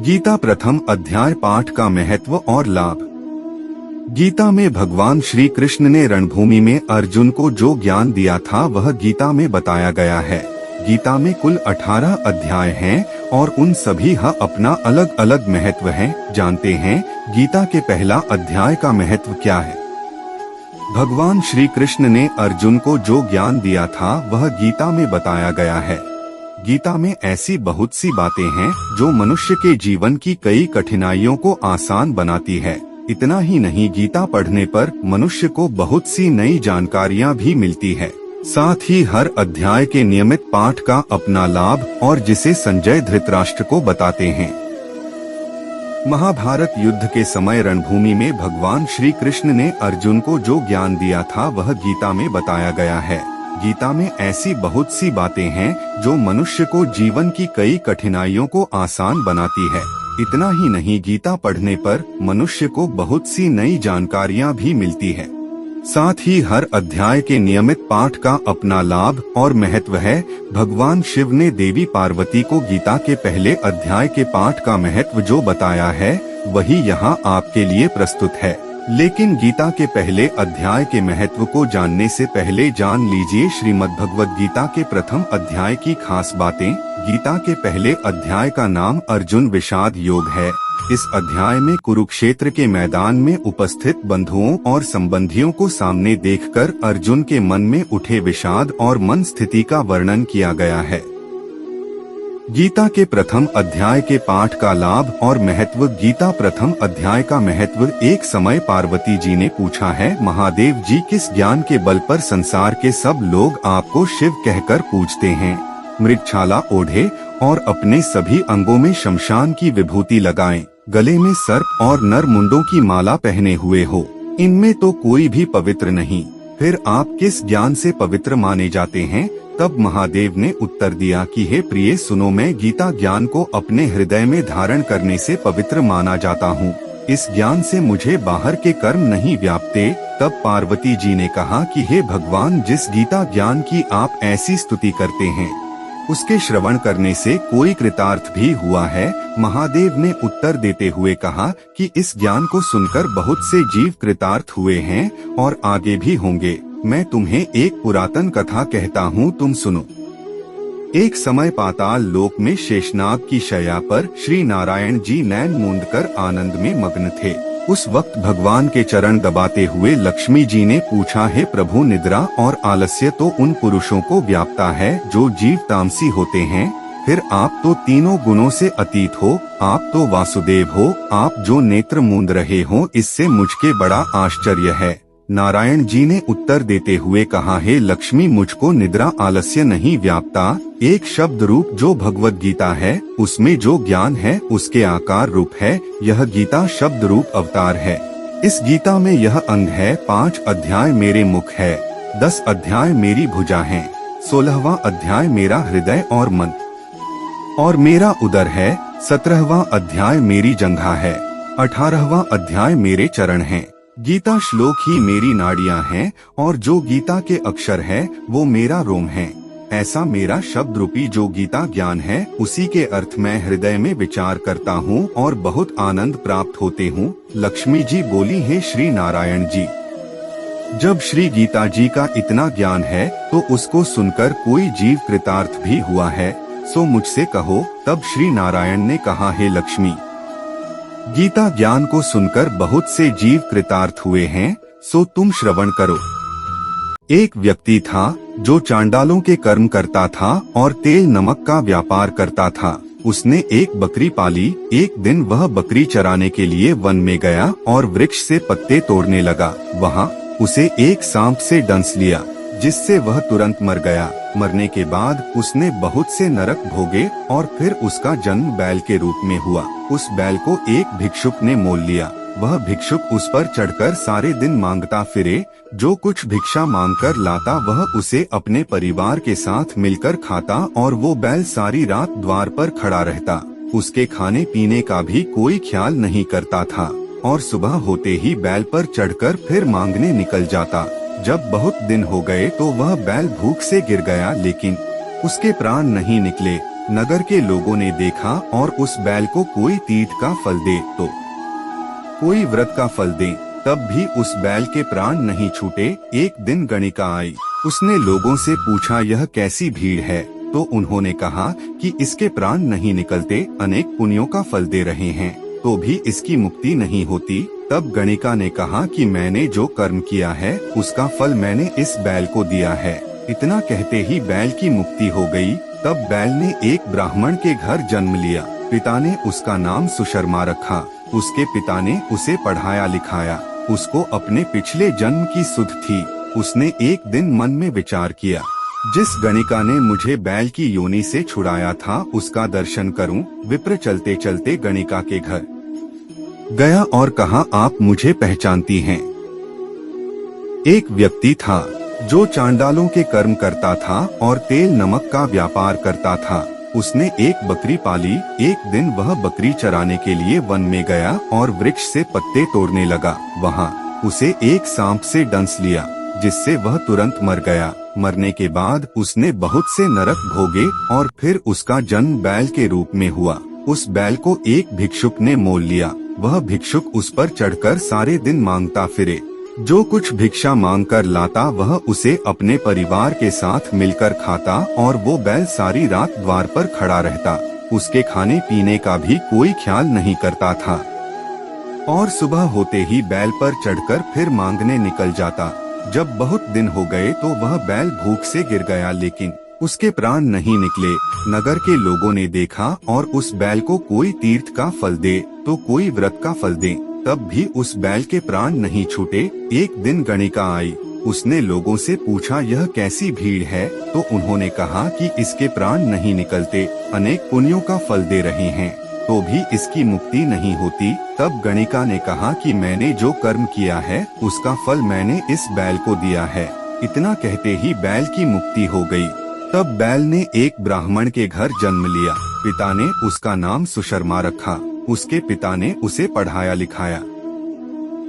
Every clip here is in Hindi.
गीता प्रथम अध्याय पाठ का महत्व और लाभ। गीता में भगवान श्री कृष्ण ने रणभूमि में अर्जुन को जो ज्ञान दिया था वह गीता में बताया गया है। गीता में कुल 18 अध्याय हैं और उन सभी का अपना अलग अलग महत्व है। जानते हैं गीता के पहला अध्याय का महत्व क्या है। भगवान श्री कृष्ण ने अर्जुन को जो ज्ञान दिया था वह गीता में बताया गया है। गीता में ऐसी बहुत सी बातें हैं जो मनुष्य के जीवन की कई कठिनाइयों को आसान बनाती है। इतना ही नहीं, गीता पढ़ने पर मनुष्य को बहुत सी नई जानकारियाँ भी मिलती है। साथ ही हर अध्याय के नियमित पाठ का अपना लाभ और जिसे संजय धृतराष्ट्र को बताते हैं। महाभारत युद्ध के समय रणभूमि में भगवान श्री कृष्ण ने अर्जुन को जो ज्ञान दिया था वह गीता में बताया गया है। गीता में ऐसी बहुत सी बातें हैं जो मनुष्य को जीवन की कई कठिनाइयों को आसान बनाती है। इतना ही नहीं, गीता पढ़ने पर मनुष्य को बहुत सी नई जानकारियाँ भी मिलती है। साथ ही हर अध्याय के नियमित पाठ का अपना लाभ और महत्व है। भगवान शिव ने देवी पार्वती को गीता के पहले अध्याय के पाठ का महत्व जो बताया है वही यहाँ आपके लिए प्रस्तुत है। लेकिन गीता के पहले अध्याय के महत्व को जानने से पहले जान लीजिए श्रीमद् भगवद गीता के प्रथम अध्याय की खास बातें। गीता के पहले अध्याय का नाम अर्जुन विषाद योग है। इस अध्याय में कुरुक्षेत्र के मैदान में उपस्थित बंधुओं और संबंधियों को सामने देखकर अर्जुन के मन में उठे विषाद और मन स्थिति का वर्णन किया गया है। गीता के प्रथम अध्याय के पाठ का लाभ और महत्व। गीता प्रथम अध्याय का महत्व। एक समय पार्वती जी ने पूछा है, महादेव जी, किस ज्ञान के बल पर संसार के सब लोग आपको शिव कहकर पूजते हैं। मृगछाला ओढ़े और अपने सभी अंगों में शमशान की विभूति लगाएं, गले में सर्प और नर मुंडों की माला पहने हुए हो, इनमें तो कोई भी पवित्र नहीं, फिर आप किस ज्ञान से पवित्र माने जाते हैं। तब महादेव ने उत्तर दिया कि हे प्रिय, सुनो, मैं गीता ज्ञान को अपने हृदय में धारण करने से पवित्र माना जाता हूँ। इस ज्ञान से मुझे बाहर के कर्म नहीं व्यापते। तब पार्वती जी ने कहा कि हे भगवान, जिस गीता ज्ञान की आप ऐसी स्तुति करते हैं उसके श्रवण करने से कोई कृतार्थ भी हुआ है। महादेव ने उत्तर देते हुए कहा कि इस ज्ञान को सुनकर बहुत से जीव कृतार्थ हुए हैं और आगे भी होंगे। मैं तुम्हें एक पुरातन कथा कहता हूँ, तुम सुनो। एक समय पाताल लोक में शेषनाग की शैया पर श्री नारायण जी नैन मूंद कर आनंद में मग्न थे। उस वक्त भगवान के चरण दबाते हुए लक्ष्मी जी ने पूछा, हे प्रभु, निद्रा और आलस्य तो उन पुरुषों को व्यापता है जो जीव तामसी होते हैं, फिर आप तो तीनों गुणों से अतीत हो, आप तो वासुदेव हो, आप जो नेत्र मूंद रहे हो, इससे मुझके बड़ा आश्चर्य है। नारायण जी ने उत्तर देते हुए कहा, हे लक्ष्मी, मुझको निद्रा आलस्य नहीं व्यापता। एक शब्द रूप जो भगवद गीता है उसमें जो ज्ञान है उसके आकार रूप है। यह गीता शब्द रूप अवतार है। इस गीता में यह अंग है। 5 अध्याय मेरे मुख है, 10 अध्याय मेरी भुजा है, 16वां अध्याय मेरा हृदय और मन और मेरा उदर है, 17वां अध्याय मेरी जंघा है, 18वां अध्याय मेरे चरण हैं। गीता श्लोक ही मेरी नाड़ियां हैं और जो गीता के अक्षर है वो मेरा रोम है। ऐसा मेरा शब्द रूपी जो गीता ज्ञान है उसी के अर्थ मैं हृदय में विचार करता हूँ और बहुत आनंद प्राप्त होते हूँ। लक्ष्मी जी बोली, हे श्री नारायण जी, जब श्री गीता जी का इतना ज्ञान है तो उसको सुनकर कोई जीव कृतार्थ भी हुआ है, सो मुझसे कहो। तब श्री नारायण ने कहा, हे लक्ष्मी, गीता ज्ञान को सुनकर बहुत से जीव कृतार्थ हुए हैं, सो तुम श्रवण करो। एक व्यक्ति था जो चांडालों के कर्म करता था और तेल नमक का व्यापार करता था। उसने एक बकरी पाली। एक दिन वह बकरी चराने के लिए वन में गया और वृक्ष से पत्ते तोड़ने लगा। वहाँ उसे एक सांप से डंस लिया जिससे वह तुरंत मर गया। मरने के बाद उसने बहुत से नरक भोगे और फिर उसका जन्म बैल के रूप में हुआ। उस बैल को एक भिक्षुक ने मोल लिया। वह भिक्षुक उस पर चढ़कर सारे दिन मांगता फिरे। जो कुछ भिक्षा मांगकर लाता वह उसे अपने परिवार के साथ मिलकर खाता और वो बैल सारी रात द्वार पर खड़ा रहता। उसके खाने पीने का भी कोई ख्याल नहीं करता था और सुबह होते ही बैल पर चढ़कर फिर मांगने निकल जाता। जब बहुत दिन हो गए तो वह बैल भूख से गिर गया, लेकिन उसके प्राण नहीं निकले। नगर के लोगों ने देखा और उस बैल को कोई तीर्थ का फल दे तो कोई व्रत का फल दे, तब भी उस बैल के प्राण नहीं छूटे। एक दिन गणिका आई, उसने लोगों से पूछा यह कैसी भीड़ है, तो उन्होंने कहा कि इसके प्राण नहीं निकलते, अनेक पुण्यों का फल दे रहे हैं तो भी इसकी मुक्ति नहीं होती। तब गणिका ने कहा कि मैंने जो कर्म किया है उसका फल मैंने इस बैल को दिया है। इतना कहते ही बैल की मुक्ति हो गई। तब बैल ने एक ब्राह्मण के घर जन्म लिया। पिता ने उसका नाम सुशर्मा रखा। उसके पिता ने उसे पढ़ाया लिखाया। उसको अपने पिछले जन्म की सुध थी। उसने एक दिन मन में विचार किया, जिस गणिका ने मुझे बैल की योनि से छुड़ाया था उसका दर्शन करूं। विप्र चलते चलते गणिका के घर गया और कहा, आप मुझे पहचानती हैं? एक व्यक्ति था जो चांडालों के कर्म करता था और तेल नमक का व्यापार करता था। उसने एक बकरी पाली। एक दिन वह बकरी चराने के लिए वन में गया और वृक्ष से पत्ते तोड़ने लगा। वहाँ उसे एक सांप से डंस लिया, जिससे वह तुरंत मर गया। मरने के बाद उसने बहुत से नरक भोगे और फिर उसका जन्म बैल के रूप में हुआ। उस बैल को एक भिक्षुक ने मोल लिया। वह भिक्षुक उस पर चढ़कर सारे दिन मांगता फिरे। जो कुछ भिक्षा मांगकर लाता वह उसे अपने परिवार के साथ मिलकर खाता और वो बैल सारी रात द्वार पर खड़ा रहता। उसके खाने पीने का भी कोई ख्याल नहीं करता था और सुबह होते ही बैल पर चढ़कर फिर मांगने निकल जाता। जब बहुत दिन हो गए तो वह बैल भूख से गिर गया, लेकिन उसके प्राण नहीं निकले। नगर के लोगों ने देखा और उस बैल को कोई तीर्थ का फल दे तो कोई व्रत का फल दे, तब भी उस बैल के प्राण नहीं छूटे। एक दिन गणिका आई। उसने लोगों से पूछा यह कैसी भीड़ है, तो उन्होंने कहा कि इसके प्राण नहीं निकलते, अनेक पुण्यों का फल दे रहे हैं तो भी इसकी मुक्ति नहीं होती। तब गणिका ने कहा कि मैंने जो कर्म किया है उसका फल मैंने इस बैल को दिया है। इतना कहते ही बैल की मुक्ति हो गई। तब बैल ने एक ब्राह्मण के घर जन्म लिया। पिता ने उसका नाम सुशर्मा रखा। उसके पिता ने उसे पढ़ाया लिखाया।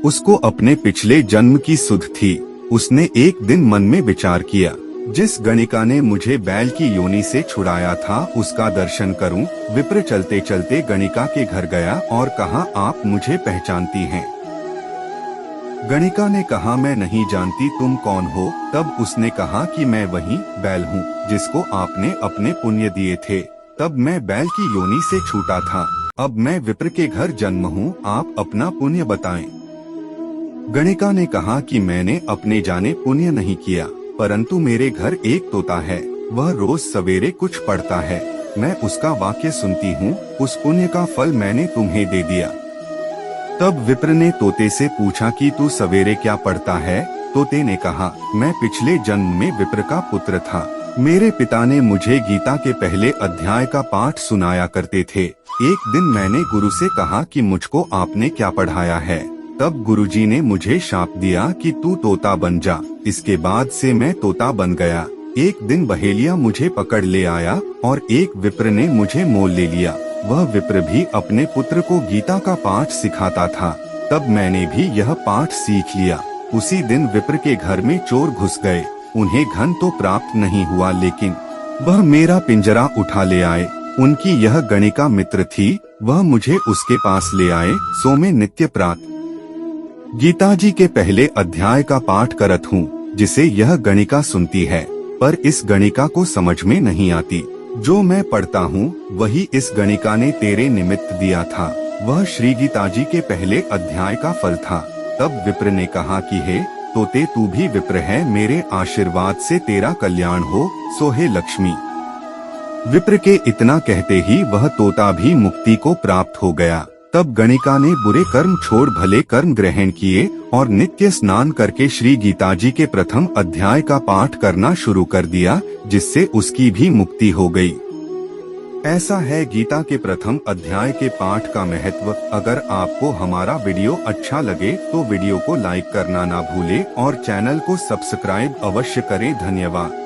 उसको अपने पिछले जन्म की सुध थी। उसने एक दिन मन में विचार किया, जिस गणिका ने मुझे बैल की योनि से छुड़ाया था उसका दर्शन करूं। विप्र चलते चलते गणिका के घर गया और कहा, आप मुझे पहचानती हैं? गणिका ने कहा, मैं नहीं जानती, तुम कौन हो? तब उसने कहा कि मैं वही बैल हूँ जिसको आपने अपने पुण्य दिए थे। तब मैं बैल की योनि से छूटा था। अब मैं विप्र के घर जन्म हूँ, आप अपना पुण्य बताएं। गणिका ने कहा कि मैंने अपने जाने पुण्य नहीं किया, परंतु मेरे घर एक तोता है। वह रोज सवेरे कुछ पढ़ता है। मैं उसका वाक्य सुनती हूँ। उस पुण्य का फल मैंने तुम्हें दे दिया। तब विप्र ने तोते से पूछा कि तू सवेरे क्या पढ़ता है? तोते ने कहा, मैं पिछले जन्म में विप्र का पुत्र था। मेरे पिता ने मुझे गीता के पहले अध्याय का पाठ सुनाया करते थे। एक दिन मैंने गुरु से कहा कि मुझको आपने क्या पढ़ाया है। तब गुरुजी ने मुझे शाप दिया कि तू तोता बन जा। इसके बाद से मैं तोता बन गया। एक दिन बहेलिया मुझे पकड़ ले आया और एक विप्र ने मुझे मोल ले लिया। वह विप्र भी अपने पुत्र को गीता का पाठ सिखाता था। तब मैंने भी यह पाठ सीख लिया। उसी दिन विप्र के घर में चोर घुस गए। उन्हें धन तो प्राप्त नहीं हुआ, लेकिन वह मेरा पिंजरा उठा ले आए। उनकी यह गणिका मित्र थी। वह मुझे उसके पास ले आए। सो मैं नित्य प्रातः गीता जी के पहले अध्याय का पाठ करत हूँ, जिसे यह गणिका सुनती है, पर इस गणिका को समझ में नहीं आती। जो मैं पढ़ता हूँ वही इस गणिका ने तेरे निमित्त दिया था। वह श्री गीता जी के पहले अध्याय का फल था। तब विप्र ने कहा कि हे तोते, तू भी विप्र है, मेरे आशीर्वाद से तेरा कल्याण हो, सो हे लक्ष्मी। विप्र के इतना कहते ही वह तोता भी मुक्ति को प्राप्त हो गया। तब गणिका ने बुरे कर्म छोड़ भले कर्म ग्रहण किए और नित्य स्नान करके श्री गीता जी के प्रथम अध्याय का पाठ करना शुरू कर दिया, जिससे उसकी भी मुक्ति हो गई। ऐसा है गीता के प्रथम अध्याय के पाठ का महत्व। अगर आपको हमारा वीडियो अच्छा लगे तो वीडियो को लाइक करना ना भूले और चैनल को सब्सक्राइब अवश्य करें। धन्यवाद।